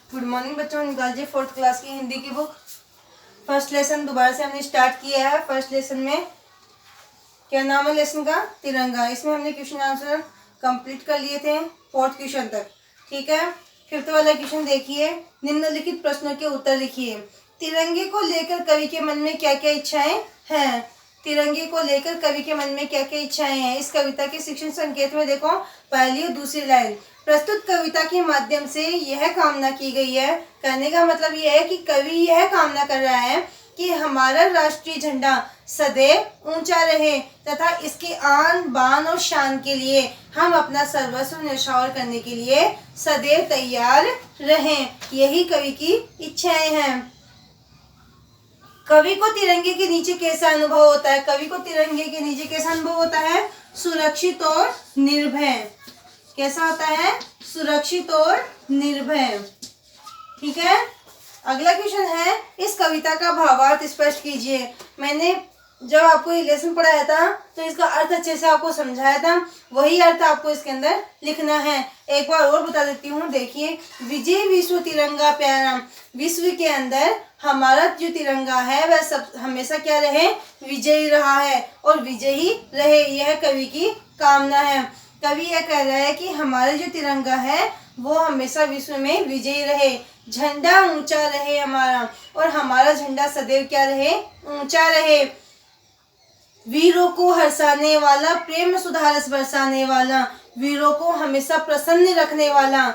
Good morning बच्चों, निकालिए fourth class की हिंदी की बुक। फर्स्ट लेसन दोबारा से हमने स्टार्ट किया है। फर्स्ट लेसन में क्या नाम है लेसन का? तिरंगा। इसमें हमने क्वेश्चन आंसर कंप्लीट कर लिए थे फोर्थ क्वेश्चन तक। ठीक है, फिफ्थ वाला क्वेश्चन देखिए। निम्नलिखित प्रश्नों के उत्तर लिखिए। तिरंगे को लेकर कवि के मन में क्या क्या इच्छाएं हैं? तिरंगे को लेकर कवि के मन में क्या क्या इच्छाएं हैं? इस कविता के शिक्षण संकेत में देखो पहली और दूसरी लाइन। प्रस्तुत कविता के माध्यम से यह कामना की गई है। कहने का मतलब यह है कि कवि यह कामना कर रहा है कि हमारा राष्ट्रीय झंडा सदैव ऊंचा रहे तथा इसके आन बान और शान के लिए हम अपना सर्वस्व न्यौछावर करने के लिए सदैव तैयार रहें। यही कवि की इच्छाएं हैं। कवि को तिरंगे के नीचे कैसा अनुभव होता है? कवि को तिरंगे के नीचे कैसा अनुभव होता है? सुरक्षित और निर्भय। कैसा होता है? सुरक्षित और निर्भय। ठीक है, अगला क्वेश्चन है, इस कविता का भावार्थ स्पष्ट कीजिए। मैंने जब आपको ये लेसन पढ़ाया था तो इसका अर्थ अच्छे से आपको समझाया था, वही अर्थ आपको इसके अंदर लिखना है। एक बार और बता देती हूँ, देखिए। विजय विश्व तिरंगा प्यारा। विश्व के अंदर हमारा जो तिरंगा है वह सब हमेशा क्या रहे? विजयी रहा है और विजयी रहे, यह कवि की कामना है। कवि यह कह रहा है कि हमारा जो तिरंगा है वो हमेशा विश्व में विजयी रहे, झंडा ऊंचा रहे हमारा, और हमारा झंडा सदैव क्या रहे? ऊंचा रहे। वीरों को हर्षाने वाला, प्रेम सुधा रस बरसाने वाला, वीरों को हमेशा प्रसन्न रखने वाला,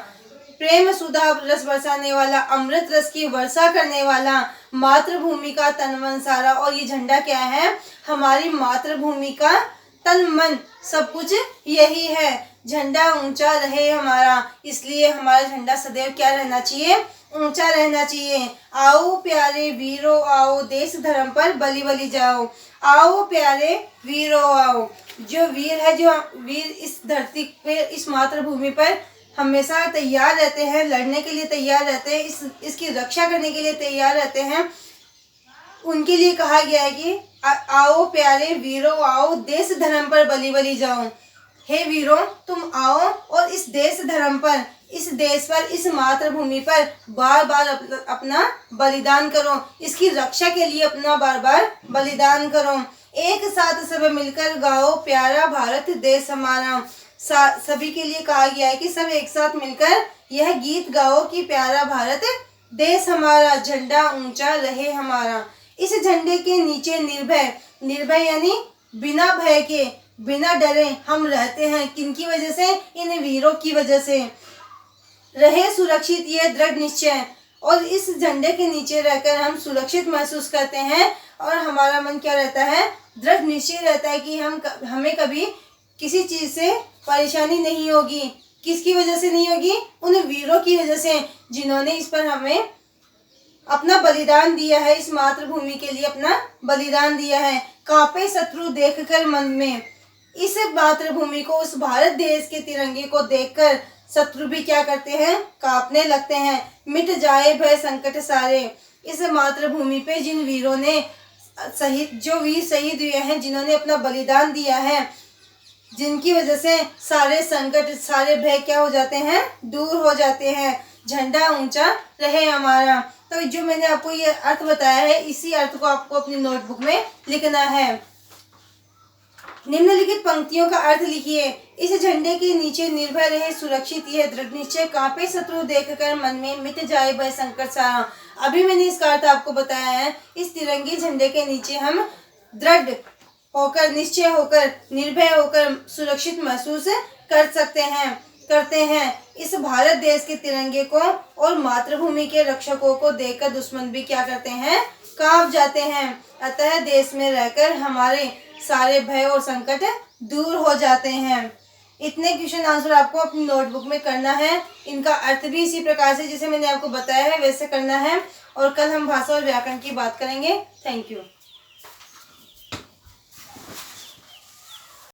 प्रेम सुधा रस बरसाने वाला, अमृत रस की वर्षा करने वाला, मातृभूमि का तन मन सारा। और ये झंडा क्या है? हमारी मातृभूमि का तन मन सब कुछ यही है। झंडा ऊंचा रहे हमारा, इसलिए हमारा झंडा सदैव क्या रहना चाहिए? ऊंचा रहना चाहिए। आओ प्यारे वीरों आओ, देश धर्म पर बलि बलि जाओ। आओ प्यारे वीरों आओ। जो वीर है, जो वीर इस धरती पे, इस मातृभूमि पर हमेशा तैयार रहते हैं, लड़ने के लिए तैयार रहते हैं, इसकी रक्षा करने के लिए तैयार रहते हैं, उनके लिए कहा गया है कि आओ प्यारे वीरों आओ, देश धर्म पर बलि बलि जाओ। हे वीरों, तुम आओ और इस देश धर्म पर, इस देश पर, इस मातृभूमि पर बार बार अपना बलिदान करो, इसकी रक्षा के लिए अपना बार बार बलिदान करो। एक साथ सब मिलकर गाओ, प्यारा भारत देश हमारा। सभी के लिए कहा गया है कि सब एक साथ मिलकर यह गीत गाओ कि प्यारा भारत देश हमारा, झंडा ऊंचा रहे हमारा। इस झंडे के नीचे निर्भय, निर्भय यानी बिना भय के, बिना डरे हम रहते हैं। किनकी वजह से? इन वीरों की वजह से। रहे सुरक्षित यह दृढ़ निश्चय, और इस झंडे के नीचे रहकर हम सुरक्षित महसूस करते हैं और हमारा मन क्या रहता है? दृढ़ निश्चय रहता है कि हमें कभी किसी चीज से परेशानी नहीं होगी। किसकी वजह से नहीं होगी? उन वीरों की वजह से, जिन्होंने इस पर हमें अपना बलिदान दिया है, इस मातृभूमि के लिए अपना बलिदान दिया है। कांपे शत्रु देखकर मन में, इस मातृभूमि को, उस भारत देश के तिरंगे को देखकर शत्रु भी क्या करते हैं? कांपने लगते हैं। मिट जाए भय संकट सारे। इस मातृभूमि पे जिन वीरों ने शहीद, जो वीर शहीद हुए हैं, जिन्होंने अपना बलिदान दिया है, जिनकी वजह से सारे संकट, सारे भय क्या हो जाते हैं? दूर हो जाते हैं। झंडा ऊंचा रहे हमारा। तो जो मैंने आपको ये अर्थ बताया है, इसी अर्थ को आपको अपनी नोटबुक में लिखना है। निम्नलिखित पंक्तियों का अर्थ लिखिए। इस झंडे के नीचे निर्भय रहे, सुरक्षित यह दृढ़ निश्चय, कांपे शत्रु देखकर मन में, मिट जाए भय संकट सारा। अभी मैंने इसका अर्थ आपको बताया है। इस तिरंगे झंडे के नीचे हम दृढ़ होकर, निश्चय होकर, निर्भय होकर सुरक्षित महसूस करते हैं। इस भारत देश के तिरंगे को और मातृभूमि के रक्षकों को देखकर दुश्मन भी क्या करते हैं? कांप जाते हैं। अतः देश में रहकर हमारे सारे भय और संकट दूर हो जाते हैं। इतने क्वेश्चन आंसर आपको अपनी नोटबुक में करना है। इनका अर्थ भी इसी प्रकार से जैसे मैंने आपको बताया है वैसे करना है। और कल हम भाषा और व्याकरण की बात करेंगे। Thank you.